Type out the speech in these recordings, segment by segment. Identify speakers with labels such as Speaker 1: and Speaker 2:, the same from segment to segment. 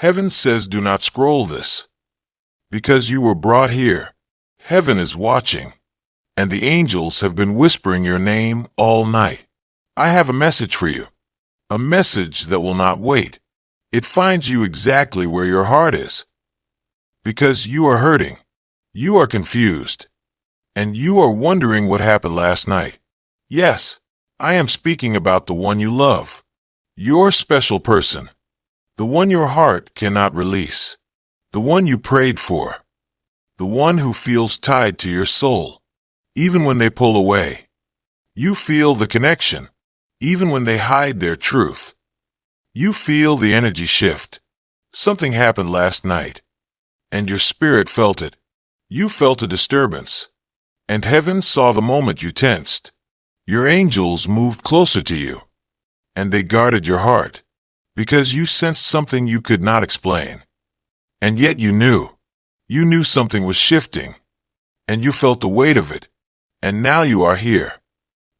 Speaker 1: Heaven says do not scroll this. Because you were brought here. Heaven is watching. And the angels have been whispering your name all night. I have a message for you. A message that will not wait. It finds you exactly where your heart is. Because you are hurting. You are confused. And you are wondering what happened last night. Yes, I am speaking about the one you love. Your special person. The one your heart cannot release. The one you prayed for. The one who feels tied to your soul. Even when they pull away. You feel the connection. Even when they hide their truth. You feel the energy shift. Something happened last night. And your spirit felt it. You felt a disturbance. And heaven saw the moment you tensed. Your angels moved closer to you. And they guarded your heart. Because you sensed something you could not explain. And yet you knew. You knew something was shifting. And you felt the weight of it. And now you are here.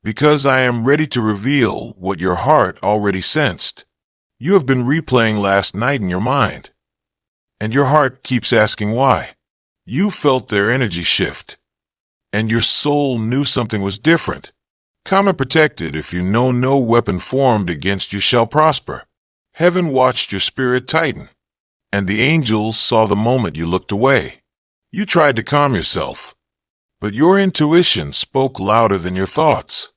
Speaker 1: Because I am ready to reveal what your heart already sensed. You have been replaying last night in your mind. And your heart keeps asking why. You felt their energy shift. And your soul knew something was different. Come and protected if you know no weapon formed against you shall prosper. Heaven watched your spirit tighten. And the angels saw the moment you looked away. You tried to calm yourself. But your intuition spoke louder than your thoughts.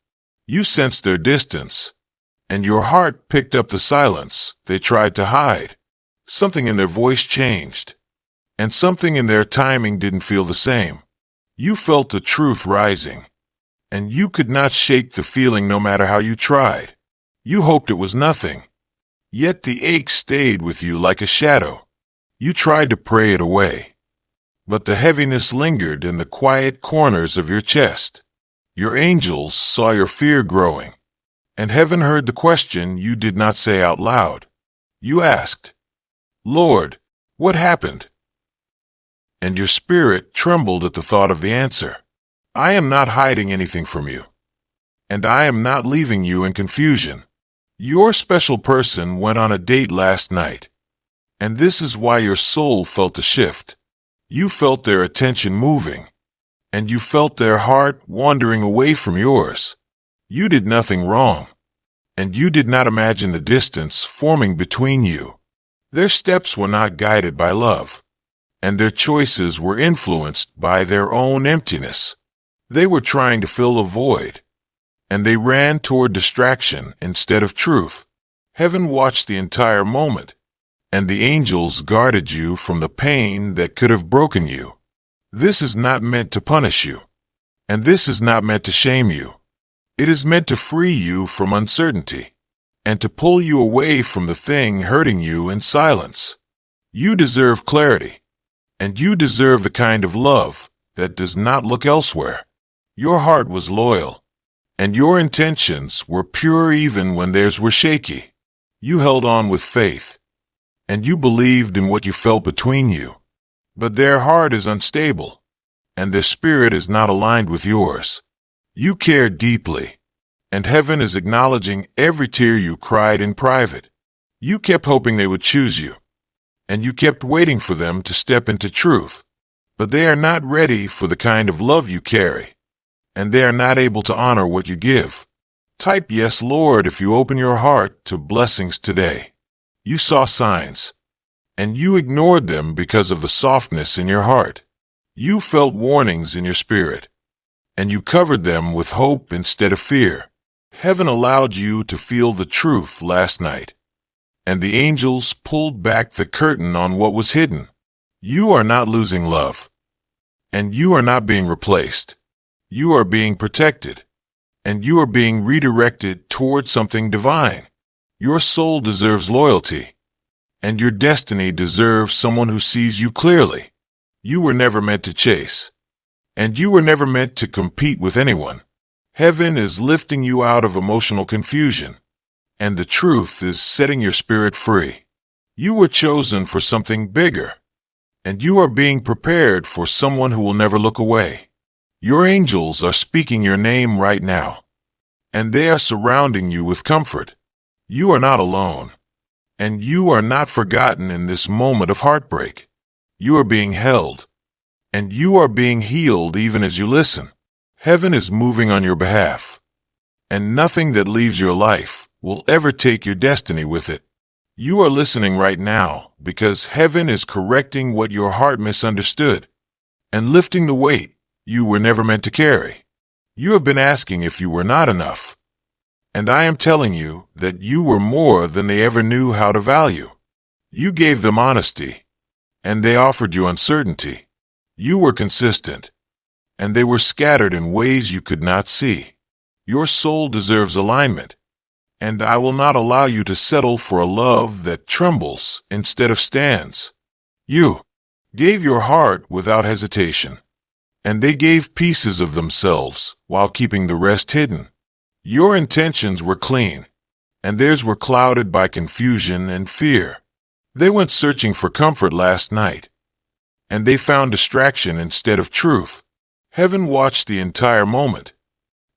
Speaker 1: You sensed their distance. And your heart picked up the silence they tried to hide. Something in their voice changed. And something in their timing didn't feel the same. You felt the truth rising. And you could not shake the feeling no matter how you tried. You hoped it was nothing. Yet the ache stayed with you like a shadow. You tried to pray it away. But the heaviness lingered in the quiet corners of your chest. Your angels saw your fear growing. And heaven heard the question you did not say out loud. You asked, Lord, what happened? And your spirit trembled at the thought of the answer. I am not hiding anything from you. And I am not leaving you in confusion. Your special person went on a date last night. And this is why your soul felt a shift. You felt their attention moving. And you felt their heart wandering away from yours. You did nothing wrong. And you did not imagine the distance forming between you. Their steps were not guided by love. And their choices were influenced by their own emptiness. They were trying to fill a void. And they ran toward distraction instead of truth. Heaven watched the entire moment. And the angels guarded you from the pain that could have broken you. This is not meant to punish you. And this is not meant to shame you. It is meant to free you from uncertainty. And to pull you away from the thing hurting you in silence. You deserve clarity. And you deserve the kind of love that does not look elsewhere. Your heart was loyal. And your intentions were pure even when theirs were shaky. You held on with faith. And you believed in what you felt between you. But their heart is unstable. And their spirit is not aligned with yours. You care deeply. And heaven is acknowledging every tear you cried in private. You kept hoping they would choose you. And you kept waiting for them to step into truth. But they are not ready for the kind of love you carry. And they are not able to honor what you give. Type yes, Lord, if you open your heart to blessings today. You saw signs. And you ignored them because of the softness in your heart. You felt warnings in your spirit. And you covered them with hope instead of fear. Heaven allowed you to feel the truth last night. And the angels pulled back the curtain on what was hidden. You are not losing love. And you are not being replaced. You are being protected. And you are being redirected toward something divine. Your soul deserves loyalty. And your destiny deserves someone who sees you clearly. You were never meant to chase. And you were never meant to compete with anyone. Heaven is lifting you out of emotional confusion. And the truth is setting your spirit free. You were chosen for something bigger. And you are being prepared for someone who will never look away. Your angels are speaking your name right now. And they are surrounding you with comfort. You are not alone. And you are not forgotten in this moment of heartbreak. You are being held, and you are being healed even as you listen. Heaven is moving on your behalf, and nothing that leaves your life will ever take your destiny with it. You are listening right now because heaven is correcting what your heart misunderstood and lifting the weight you were never meant to carry. You have been asking if you were not enough, and I am telling you that you were more than they ever knew how to value. You gave them honesty, and they offered you uncertainty. You were consistent, and they were scattered in ways you could not see. Your soul deserves alignment, and I will not allow you to settle for a love that trembles instead of stands. You gave your heart without hesitation, and they gave pieces of themselves while keeping the rest hidden. Your intentions were clean, and theirs were clouded by confusion and fear. They went searching for comfort last night, and they found distraction instead of truth. Heaven watched the entire moment,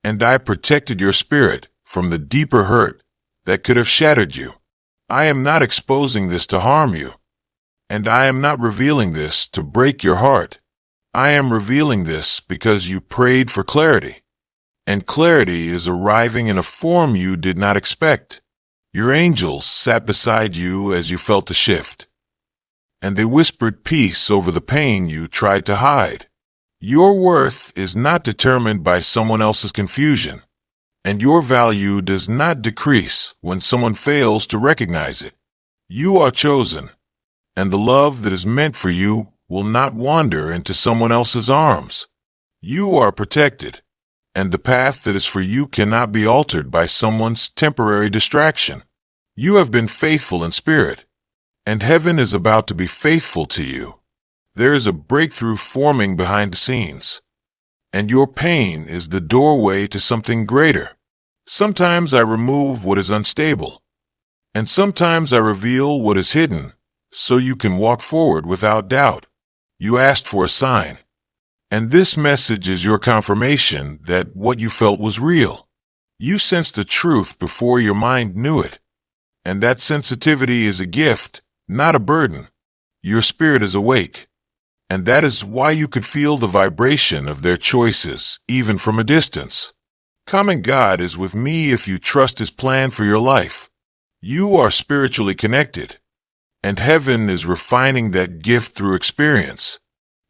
Speaker 1: and I protected your spirit from the deeper hurt that could have shattered you. I am not exposing this to harm you, and I am not revealing this to break your heart. I am revealing this because you prayed for clarity, and clarity is arriving in a form you did not expect. Your angels sat beside you as you felt the shift, and they whispered peace over the pain you tried to hide. Your worth is not determined by someone else's confusion, and your value does not decrease when someone fails to recognize it. You are chosen, and the love that is meant for you will not wander into someone else's arms. You are protected, and the path that is for you cannot be altered by someone's temporary distraction. You have been faithful in spirit, and heaven is about to be faithful to you. There is a breakthrough forming behind the scenes, and your pain is the doorway to something greater. Sometimes I remove what is unstable, and sometimes I reveal what is hidden, so you can walk forward without doubt. You asked for a sign, and this message is your confirmation that what you felt was real. You sensed the truth before your mind knew it, and that sensitivity is a gift, not a burden. Your spirit is awake, and that is why you could feel the vibration of their choices, even from a distance. Common God is with me if you trust His plan for your life. You are spiritually connected, and heaven is refining that gift through experience.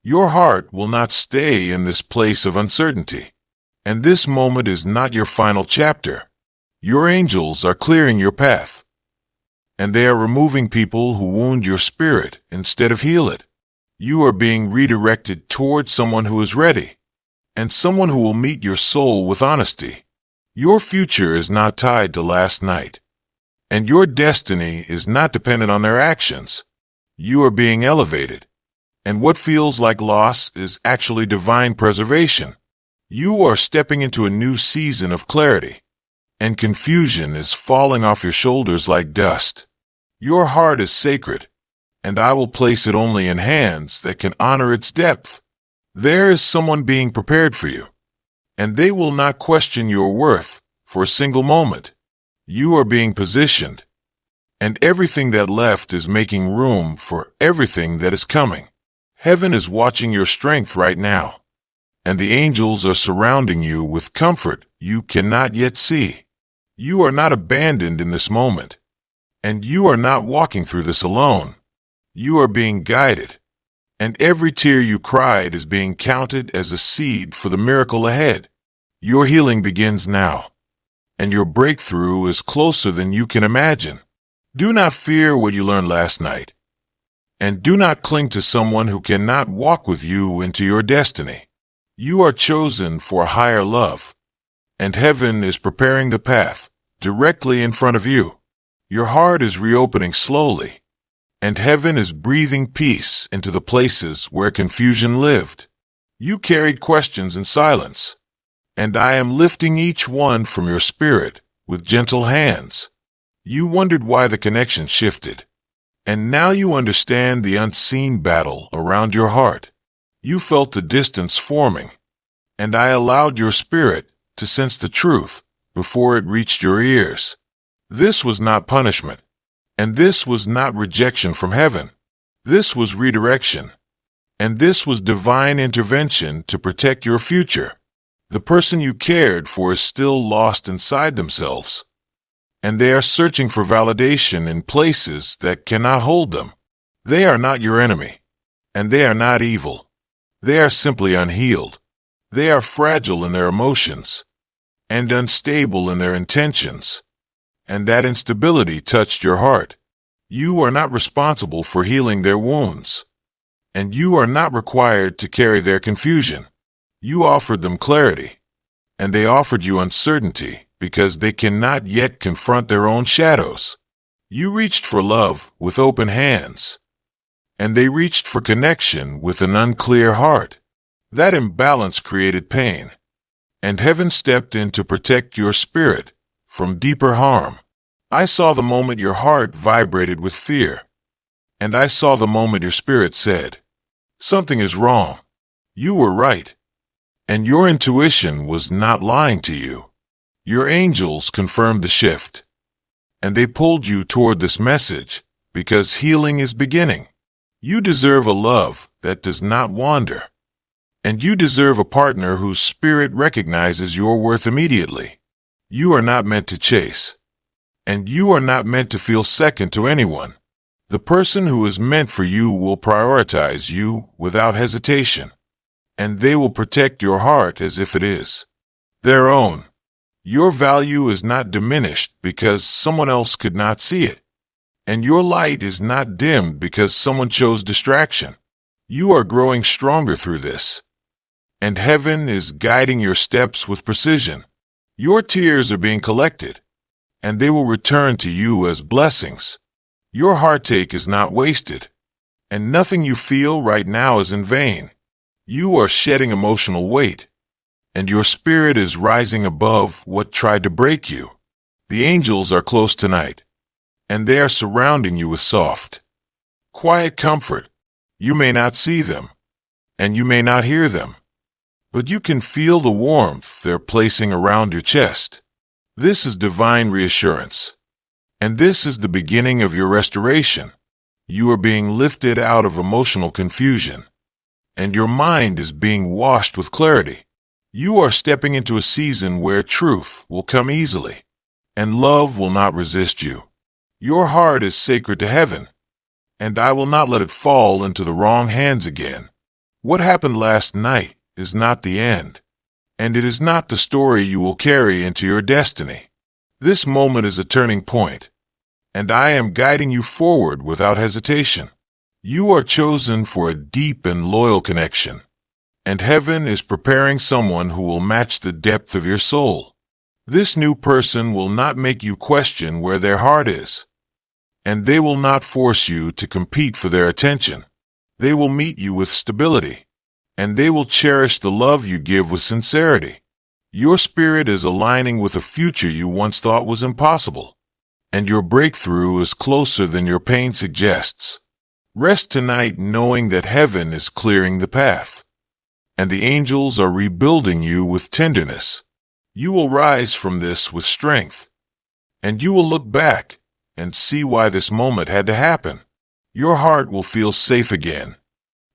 Speaker 1: Your heart will not stay in this place of uncertainty, and this moment is not your final chapter. Your angels are clearing your path, and they are removing people who wound your spirit instead of heal it. You are being redirected toward someone who is ready, and someone who will meet your soul with honesty. Your future is not tied to last night, and your destiny is not dependent on their actions. You are being elevated, and what feels like loss is actually divine preservation. You are stepping into a new season of clarity, and confusion is falling off your shoulders like dust. Your heart is sacred, and I will place it only in hands that can honor its depth. There is someone being prepared for you, and they will not question your worth for a single moment. You are being positioned, and everything that left is making room for everything that is coming. Heaven is watching your strength right now, and the angels are surrounding you with comfort you cannot yet see. You are not abandoned in this moment, and you are not walking through this alone. You are being guided, and every tear you cried is being counted as a seed for the miracle ahead. Your healing begins now, and your breakthrough is closer than you can imagine. Do not fear what you learned last night, and do not cling to someone who cannot walk with you into your destiny. You are chosen for a higher love, and heaven is preparing the path directly in front of you. Your heart is reopening slowly, and heaven is breathing peace into the places where confusion lived. You carried questions in silence, and I am lifting each one from your spirit with gentle hands. You wondered why the connection shifted, and now you understand the unseen battle around your heart. You felt the distance forming, and I allowed your spirit to sense the truth before it reached your ears. This was not punishment. And this was not rejection from heaven. This was redirection. And this was divine intervention to protect your future. The person you cared for is still lost inside themselves, and they are searching for validation in places that cannot hold them. They are not your enemy, and they are not evil. They are simply unhealed. They are fragile in their emotions, and unstable in their intentions, and that instability touched your heart. You are not responsible for healing their wounds, and you are not required to carry their confusion. You offered them clarity, and they offered you uncertainty because they cannot yet confront their own shadows. You reached for love with open hands, and they reached for connection with an unclear heart. That imbalance created pain, and heaven stepped in to protect your spirit from deeper harm. I saw the moment your heart vibrated with fear, and I saw the moment your spirit said, "Something is wrong." You were right, and your intuition was not lying to you. Your angels confirmed the shift, and they pulled you toward this message because healing is beginning. You deserve a love that does not wander, and you deserve a partner whose spirit recognizes your worth immediately. You are not meant to chase, and you are not meant to feel second to anyone. The person who is meant for you will prioritize you without hesitation, and they will protect your heart as if it is their own. Your value is not diminished because someone else could not see it, and your light is not dimmed because someone chose distraction. You are growing stronger through this, and heaven is guiding your steps with precision. Your tears are being collected, and they will return to you as blessings. Your heartache is not wasted, and nothing you feel right now is in vain. You are shedding emotional weight, and your spirit is rising above what tried to break you. The angels are close tonight, and they are surrounding you with soft, quiet comfort. You may not see them, and you may not hear them, but you can feel the warmth they're placing around your chest. This is divine reassurance, and this is the beginning of your restoration. You are being lifted out of emotional confusion, and your mind is being washed with clarity. You are stepping into a season where truth will come easily, and love will not resist you. Your heart is sacred to heaven, and I will not let it fall into the wrong hands again. What happened last night is not the end, and it is not the story you will carry into your destiny. This moment is a turning point, and I am guiding you forward without hesitation. You are chosen for a deep and loyal connection, and heaven is preparing someone who will match the depth of your soul. This new person will not make you question where their heart is, and they will not force you to compete for their attention. They will meet you with stability, and they will cherish the love you give with sincerity. Your spirit is aligning with a future you once thought was impossible, and your breakthrough is closer than your pain suggests. Rest tonight knowing that heaven is clearing the path, and the angels are rebuilding you with tenderness. You will rise from this with strength, and you will look back and see why this moment had to happen. Your heart will feel safe again,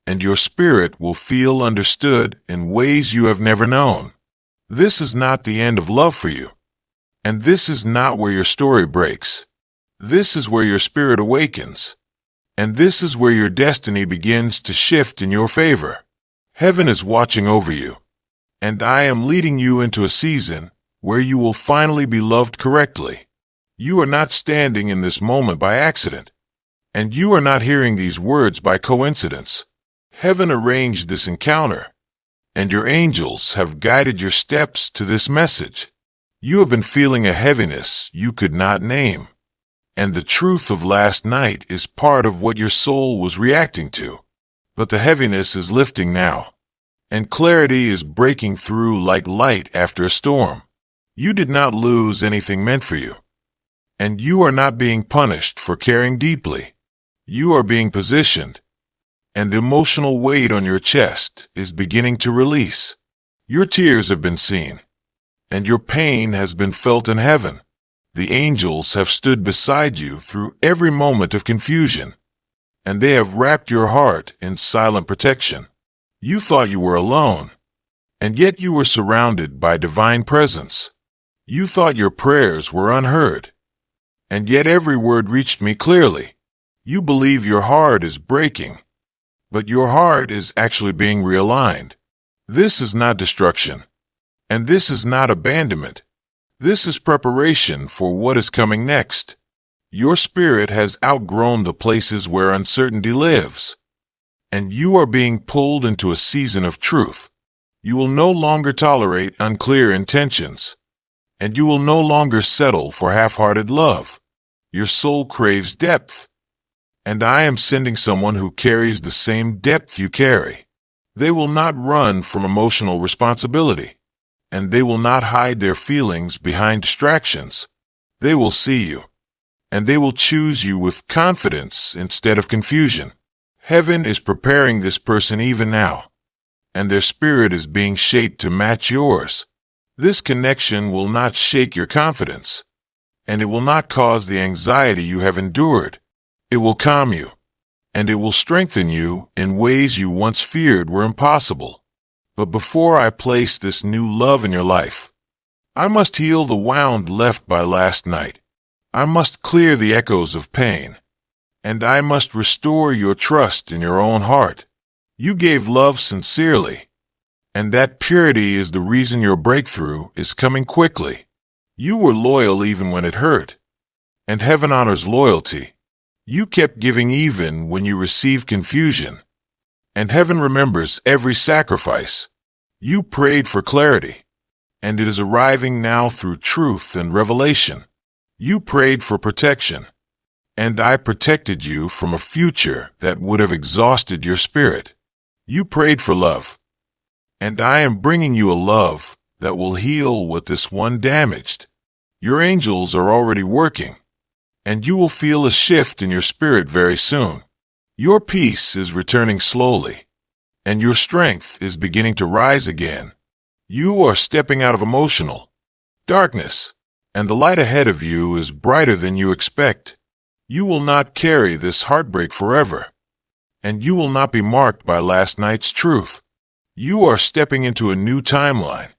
Speaker 1: and your spirit will feel understood in ways you have never known. This is not the end of love for you, and this is not where your story breaks. This is where your spirit awakens, and this is where your destiny begins to shift in your favor. Heaven is watching over you, and I am leading you into a season where you will finally be loved correctly. You are not standing in this moment by accident, and you are not hearing these words by coincidence. Heaven arranged this encounter, and your angels have guided your steps to this message. You have been feeling a heaviness you could not name, and the truth of last night is part of what your soul was reacting to. But the heaviness is lifting now, and clarity is breaking through like light after a storm. You did not lose anything meant for you, and you are not being punished for caring deeply. You are being positioned, and the emotional weight on your chest is beginning to release. Your tears have been seen, and your pain has been felt in heaven. The angels have stood beside you through every moment of confusion, and they have wrapped your heart in silent protection. You thought you were alone, and yet you were surrounded by divine presence. You thought your prayers were unheard, and yet every word reached me clearly. You believe your heart is breaking, but your heart is actually being realigned. This is not destruction, and this is not abandonment. This is preparation for what is coming next. Your spirit has outgrown the places where uncertainty lives, and you are being pulled into a season of truth. You will no longer tolerate unclear intentions, and you will no longer settle for half-hearted love. Your soul craves depth, and I am sending someone who carries the same depth you carry. They will not run from emotional responsibility, and they will not hide their feelings behind distractions. They will see you, and they will choose you with confidence instead of confusion. Heaven is preparing this person even now, and their spirit is being shaped to match yours. This connection will not shake your confidence, and it will not cause the anxiety you have endured. It will calm you, and it will strengthen you in ways you once feared were impossible. But before I place this new love in your life, I must heal the wound left by last night. I must clear the echoes of pain, and I must restore your trust in your own heart. You gave love sincerely, and that purity is the reason your breakthrough is coming quickly. You were loyal even when it hurt, and heaven honors loyalty. You kept giving even when you received confusion, and heaven remembers every sacrifice. You prayed for clarity, and it is arriving now through truth and revelation. You prayed for protection, and I protected you from a future that would have exhausted your spirit. You prayed for love, and I am bringing you a love that will heal what this one damaged. Your angels are already working, and you will feel a shift in your spirit very soon. Your peace is returning slowly, and your strength is beginning to rise again. You are stepping out of emotional darkness, and the light ahead of you is brighter than you expect. You will not carry this heartbreak forever, and you will not be marked by last night's truth. You are stepping into a new timeline,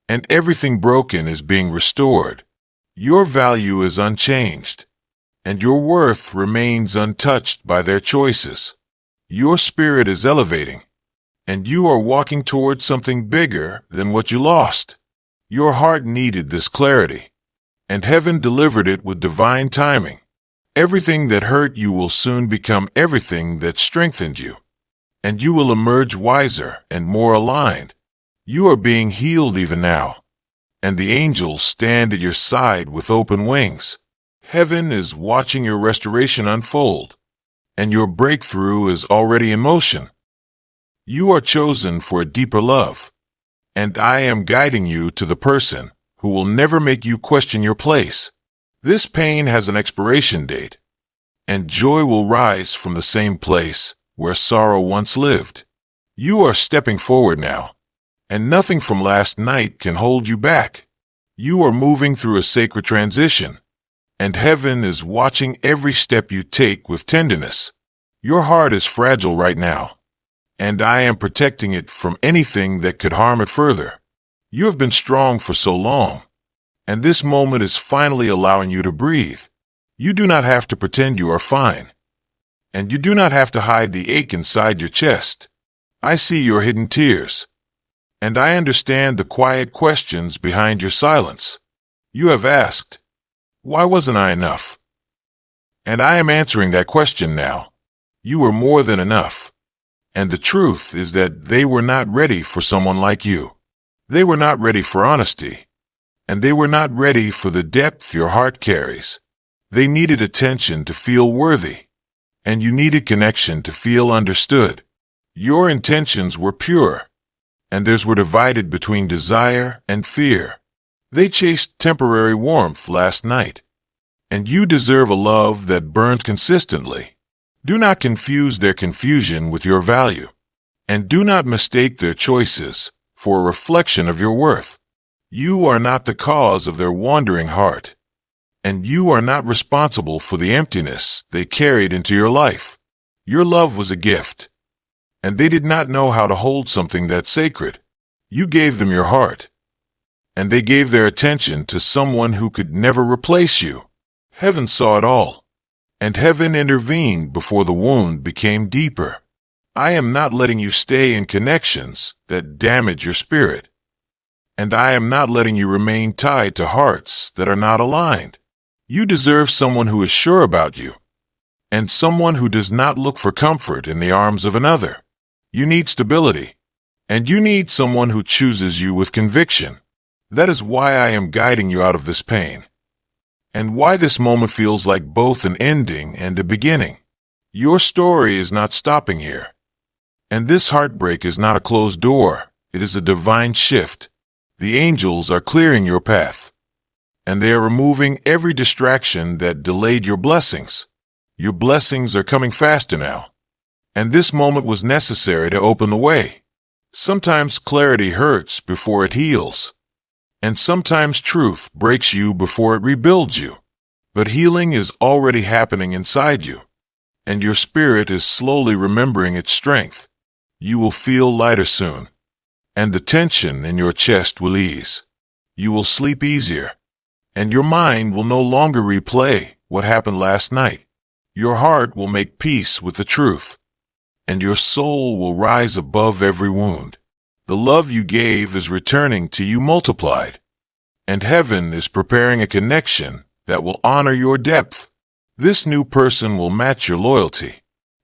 Speaker 1: and everything broken is being restored. Your value is unchanged, and your worth remains untouched by their choices. Your spirit is elevating, and you are walking towards something bigger than what you lost. Your heart needed this clarity, and heaven delivered it with divine timing. Everything that hurt you will soon become everything that strengthened you, and you will emerge wiser and more aligned. You are being healed even now, and the angels stand at your side with open wings. Heaven is watching your restoration unfold, and your breakthrough is already in motion. You are chosen for a deeper love, and I am guiding you to the person who will never make you question your place. This pain has an expiration date, and joy will rise from the same place where sorrow once lived. You are stepping forward now, and nothing from last night can hold you back. You are moving through a sacred transition, and heaven is watching every step you take with tenderness. Your heart is fragile right now, and I am protecting it from anything that could harm it further. You have been strong for so long, and this moment is finally allowing you to breathe. You do not have to pretend you are fine, and you do not have to hide the ache inside your chest. I see your hidden tears, and I understand the quiet questions behind your silence. You have asked, "Why wasn't I enough?" And I am answering that question now. You were more than enough, and the truth is that they were not ready for someone like you. They were not ready for honesty, and they were not ready for the depth your heart carries. They needed attention to feel worthy, and you needed connection to feel understood. Your intentions were pure, and theirs were divided between desire and fear. They chased temporary warmth last night, and you deserve a love that burns consistently. Do not confuse their confusion with your value, and do not mistake their choices for a reflection of your worth. You are not the cause of their wandering heart, and you are not responsible for the emptiness they carried into your life. Your love was a gift, and they did not know how to hold something that sacred. You gave them your heart, and they gave their attention to someone who could never replace you. Heaven saw it all, and heaven intervened before the wound became deeper. I am not letting you stay in connections that damage your spirit, and I am not letting you remain tied to hearts that are not aligned. You deserve someone who is sure about you, and someone who does not look for comfort in the arms of another. You need stability, and you need someone who chooses you with conviction. That is why I am guiding you out of this pain, and why this moment feels like both an ending and a beginning. Your story is not stopping here, and this heartbreak is not a closed door. It is a divine shift. The angels are clearing your path, and they are removing every distraction that delayed your blessings. Your blessings are coming faster now, and this moment was necessary to open the way. Sometimes clarity hurts before it heals, and sometimes truth breaks you before it rebuilds you. But healing is already happening inside you, and your spirit is slowly remembering its strength. You will feel lighter soon, and the tension in your chest will ease. You will sleep easier, and your mind will no longer replay what happened last night. Your heart will make peace with the truth, and your soul will rise above every wound. The love you gave is returning to you multiplied, and heaven is preparing a connection that will honor your depth. This new person will match your loyalty,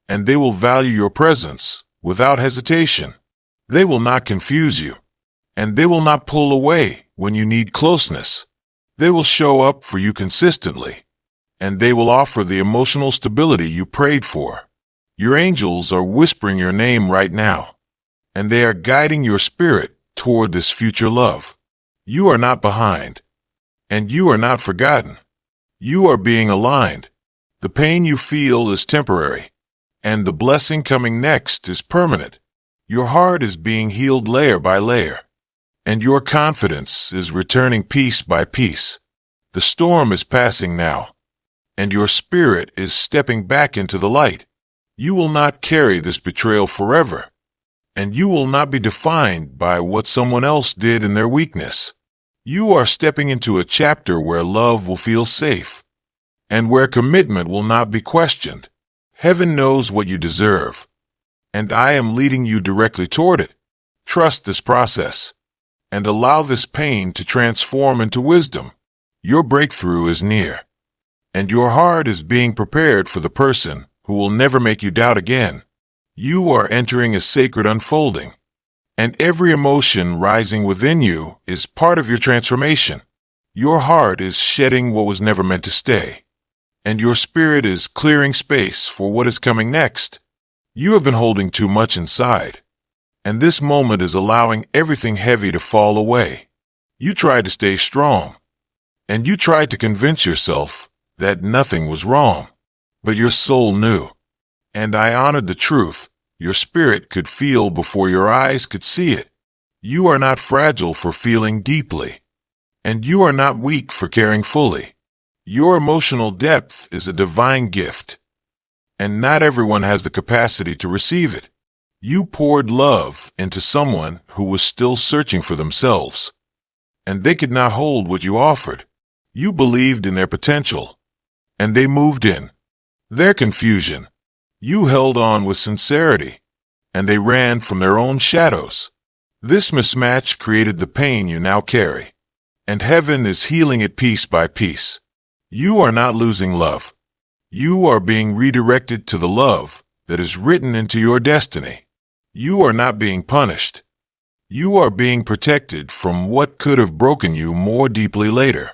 Speaker 1: and they will value your presence without hesitation. They will not confuse you, and they will not pull away when you need closeness. They will show up for you consistently, and they will offer the emotional stability you prayed for. Your angels are whispering your name right now, and they are guiding your spirit toward this future love. You are not behind, and you are not forgotten. You are being aligned. The pain you feel is temporary, and the blessing coming next is permanent. Your heart is being healed layer by layer, and your confidence is returning piece by piece. The storm is passing now, and your spirit is stepping back into the light. You will not carry this betrayal forever, and you will not be defined by what someone else did in their weakness. You are stepping into a chapter where love will feel safe, and where commitment will not be questioned. Heaven knows what you deserve, and I am leading you directly toward it. Trust this process, and allow this pain to transform into wisdom. Your breakthrough is near, and your heart is being prepared for the person who will never make you doubt again. You are entering a sacred unfolding, and every emotion rising within you is part of your transformation. Your heart is shedding what was never meant to stay, and your spirit is clearing space for what is coming next. You have been holding too much inside, and this moment is allowing everything heavy to fall away. You tried to stay strong, and you tried to convince yourself that nothing was wrong. But your soul knew, and I honored the truth your spirit could feel before your eyes could see it. You are not fragile for feeling deeply, and you are not weak for caring fully. Your emotional depth is a divine gift, and not everyone has the capacity to receive it. You poured love into someone who was still searching for themselves, and they could not hold what you offered. You believed in their potential, and they moved in their confusion. You held on with sincerity, and they ran from their own shadows. This mismatch created the pain you now carry, and heaven is healing it piece by piece. You are not losing love. You are being redirected to the love that is written into your destiny. You are not being punished. You are being protected from what could have broken you more deeply later.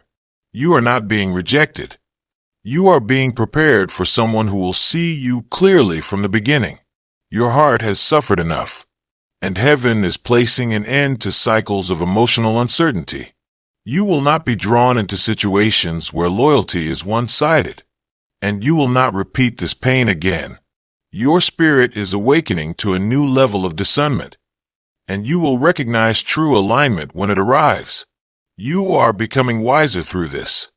Speaker 1: You are not being rejected. You are being prepared for someone who will see you clearly from the beginning. Your heart has suffered enough, and heaven is placing an end to cycles of emotional uncertainty. You will not be drawn into situations where loyalty is one-sided, and you will not repeat this pain again. Your spirit is awakening to a new level of discernment, and you will recognize true alignment when it arrives. You are becoming wiser through this,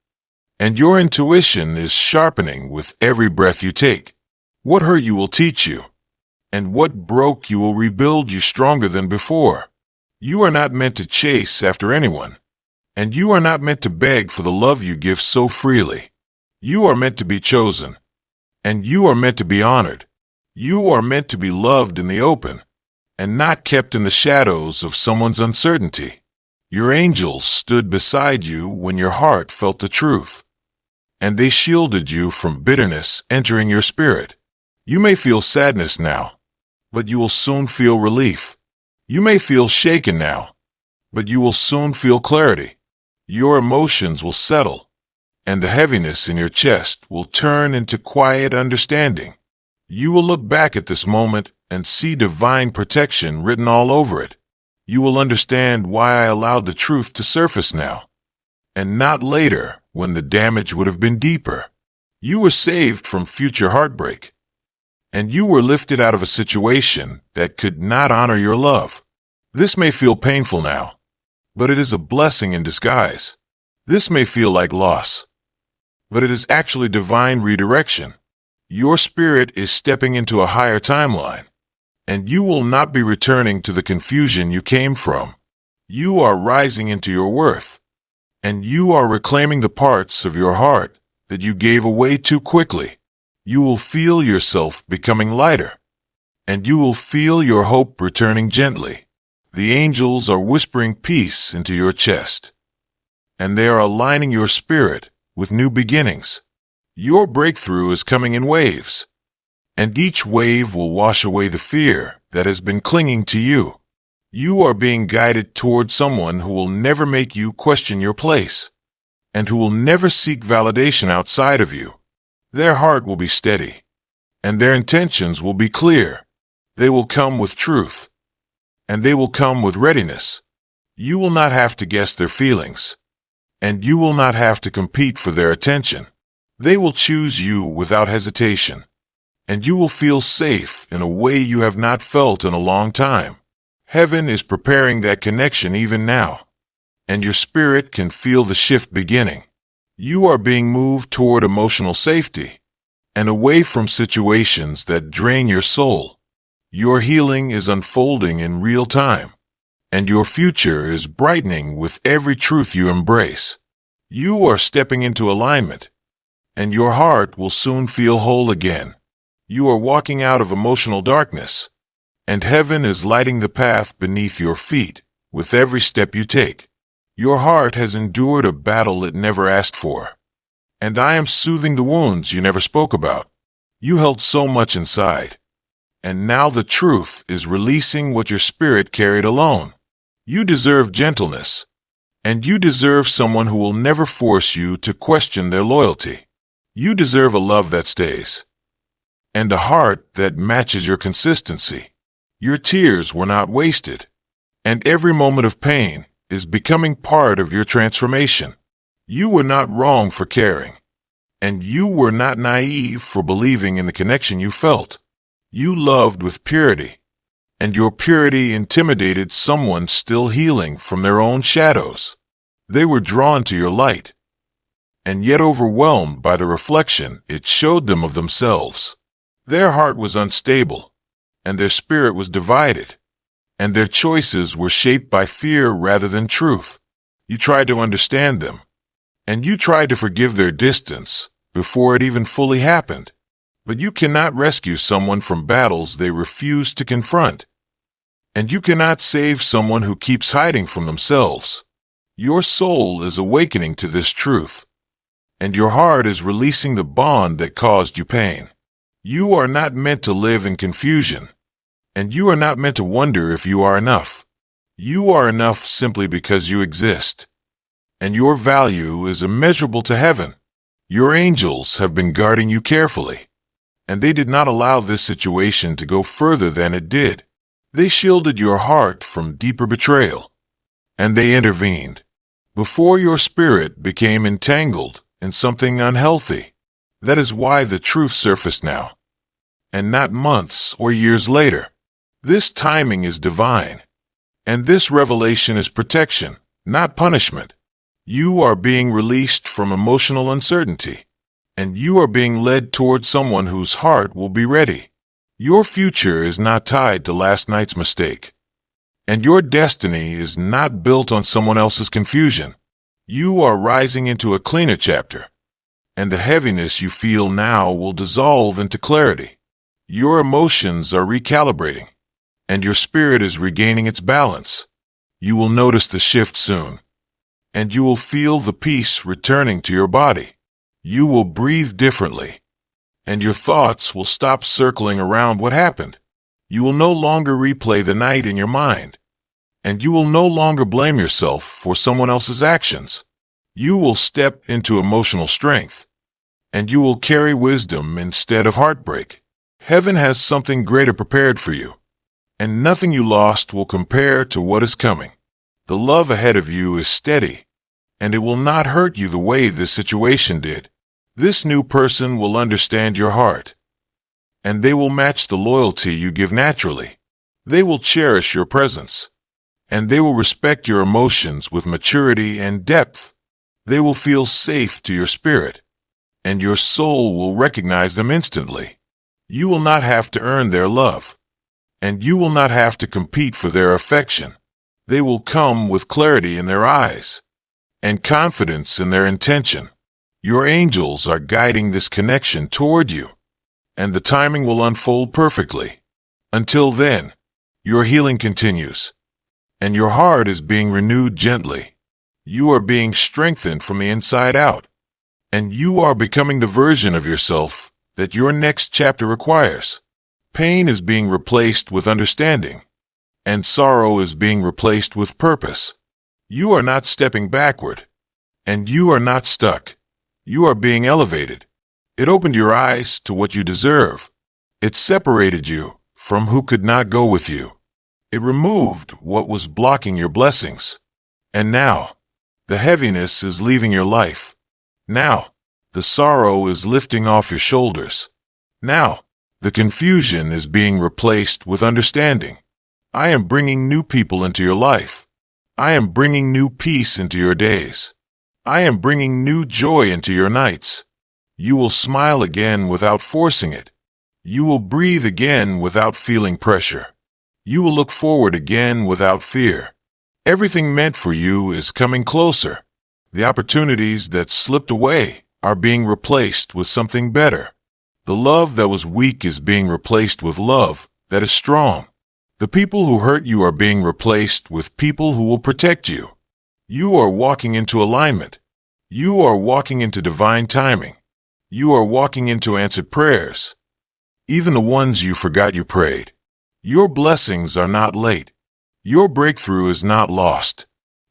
Speaker 1: And your intuition is sharpening with every breath you take. What hurt you will teach you, and what broke you will rebuild you stronger than before. You are not meant to chase after anyone, and you are not meant to beg for the love you give so freely. You are meant to be chosen, and you are meant to be honored. You are meant to be loved in the open, and not kept in the shadows of someone's uncertainty. Your angels stood beside you when your heart felt the truth, and they shielded you from bitterness entering your spirit. You may feel sadness now, but you will soon feel relief. You may feel shaken now, but you will soon feel clarity. Your emotions will settle, and the heaviness in your chest will turn into quiet understanding. You will look back at this moment and see divine protection written all over it. You will understand why I allowed the truth to surface now, and not later when the damage would have been deeper. You were saved from future heartbreak, and you were lifted out of a situation that could not honor your love. This may feel painful now, but it is a blessing in disguise. This may feel like loss, but it is actually divine redirection. Your spirit is stepping into a higher timeline, and you will not be returning to the confusion you came from. You are rising into your worth, and you are reclaiming the parts of your heart that you gave away too quickly. You will feel yourself becoming lighter, and you will feel your hope returning gently. The angels are whispering peace into your chest, and they are aligning your spirit with new beginnings. Your breakthrough is coming in waves, and each wave will wash away the fear that has been clinging to you. You are being guided toward someone who will never make you question your place, and who will never seek validation outside of you. Their heart will be steady, and their intentions will be clear. They will come with truth, and they will come with readiness. You will not have to guess their feelings, and you will not have to compete for their attention. They will choose you without hesitation, and you will feel safe in a way you have not felt in a long time. Heaven is preparing that connection even now, and your spirit can feel the shift beginning. You are being moved toward emotional safety and away from situations that drain your soul. Your healing is unfolding in real time, and your future is brightening with every truth you embrace. You are stepping into alignment, and your heart will soon feel whole again. You are walking out of emotional darkness, and heaven is lighting the path beneath your feet with every step you take. Your heart has endured a battle it never asked for, and I am soothing the wounds you never spoke about. You held so much inside, and now the truth is releasing what your spirit carried alone. You deserve gentleness, and you deserve someone who will never force you to question their loyalty. You deserve a love that stays, and a heart that matches your consistency. Your tears were not wasted, and every moment of pain is becoming part of your transformation. You were not wrong for caring, and you were not naive for believing in the connection you felt. You loved with purity, and your purity intimidated someone still healing from their own shadows. They were drawn to your light, and yet overwhelmed by the reflection it showed them of themselves. Their heart was unstable, and their spirit was divided, and their choices were shaped by fear rather than truth. You tried to understand them, and you tried to forgive their distance before it even fully happened. But you cannot rescue someone from battles they refuse to confront, and you cannot save someone who keeps hiding from themselves. Your soul is awakening to this truth, and your heart is releasing the bond that caused you pain. You are not meant to live in confusion, and you are not meant to wonder if you are enough. You are enough simply because you exist, and your value is immeasurable to heaven. Your angels have been guarding you carefully, and they did not allow this situation to go further than it did. They shielded your heart from deeper betrayal, and they intervened before your spirit became entangled in something unhealthy. That is why the truth surfaced now, and not months or years later. This timing is divine, and this revelation is protection, not punishment. You are being released from emotional uncertainty, and you are being led toward someone whose heart will be ready. Your future is not tied to last night's mistake, and your destiny is not built on someone else's confusion. You are rising into a cleaner chapter, and the heaviness you feel now will dissolve into clarity. Your emotions are recalibrating, and your spirit is regaining its balance. You will notice the shift soon, and you will feel the peace returning to your body. You will breathe differently, and your thoughts will stop circling around what happened. You will no longer replay the night in your mind, and you will no longer blame yourself for someone else's actions. You will step into emotional strength, and you will carry wisdom instead of heartbreak. Heaven has something greater prepared for you, and nothing you lost will compare to what is coming. The love ahead of you is steady, and it will not hurt you the way this situation did. This new person will understand your heart, and they will match the loyalty you give naturally. They will cherish your presence, and they will respect your emotions with maturity and depth. They will feel safe to your spirit, and your soul will recognize them instantly. You will not have to earn their love, and you will not have to compete for their affection. They will come with clarity in their eyes and confidence in their intention. Your angels are guiding this connection toward you, and the timing will unfold perfectly. Until then, your healing continues, and your heart is being renewed gently. You are being strengthened from the inside out, and you are becoming the version of yourself that your next chapter requires. Pain is being replaced with understanding, and sorrow is being replaced with purpose. You are not stepping backward, and you are not stuck. You are being elevated. It opened your eyes to what you deserve. It separated you from who could not go with you. It removed what was blocking your blessings. And now, the heaviness is leaving your life. Now, the sorrow is lifting off your shoulders. Now, the confusion is being replaced with understanding. I am bringing new people into your life. I am bringing new peace into your days. I am bringing new joy into your nights. You will smile again without forcing it. You will breathe again without feeling pressure. You will look forward again without fear. Everything meant for you is coming closer. The opportunities that slipped away are being replaced with something better. The love that was weak is being replaced with love that is strong. The people who hurt you are being replaced with people who will protect you. You are walking into alignment. You are walking into divine timing. You are walking into answered prayers, even the ones you forgot you prayed. Your blessings are not late. Your breakthrough is not lost.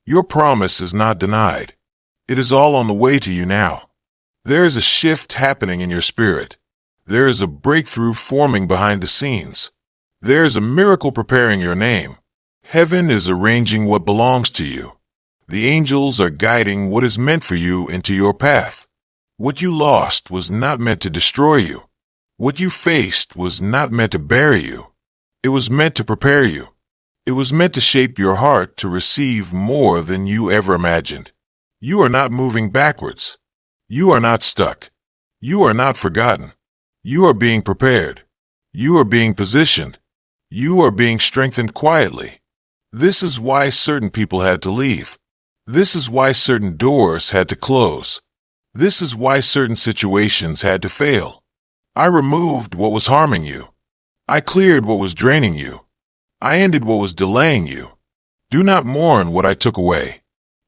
Speaker 1: Your promise is not denied. It is all on the way to you now. There is a shift happening in your spirit. There is a breakthrough forming behind the scenes. There is a miracle preparing your name. Heaven is arranging what belongs to you. The angels are guiding what is meant for you into your path. What you lost was not meant to destroy you. What you faced was not meant to bury you. It was meant to prepare you. It was meant to shape your heart to receive more than you ever imagined. You are not moving backwards. You are not stuck. You are not forgotten. You are being prepared. You are being positioned. You are being strengthened quietly. This is why certain people had to leave. This is why certain doors had to close. This is why certain situations had to fail. I removed what was harming you. I cleared what was draining you. I ended what was delaying you. Do not mourn what I took away.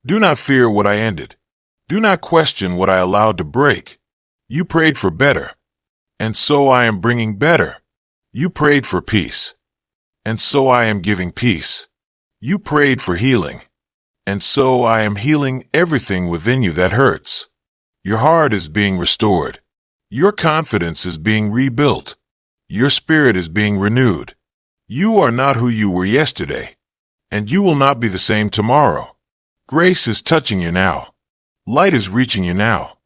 Speaker 1: Do not fear what I ended. Do not question what I allowed to break. You prayed for better, and so I am bringing better. You prayed for peace, and so I am giving peace. You prayed for healing, and so I am healing everything within you that hurts. Your heart is being restored. Your confidence is being rebuilt. Your spirit is being renewed. You are not who you were yesterday, and you will not be the same tomorrow. Grace is touching you now. Light is reaching you now.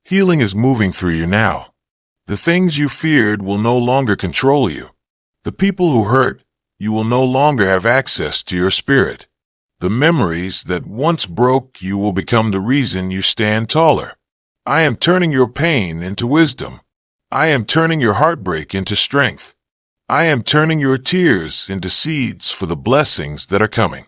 Speaker 1: Healing is moving through you now. The things you feared will no longer control you. The people who hurt you will no longer have access to your spirit. The memories that once broke you will become the reason you stand taller. I am turning your pain into wisdom. I am turning your heartbreak into strength. I am turning your tears into seeds for the blessings that are coming.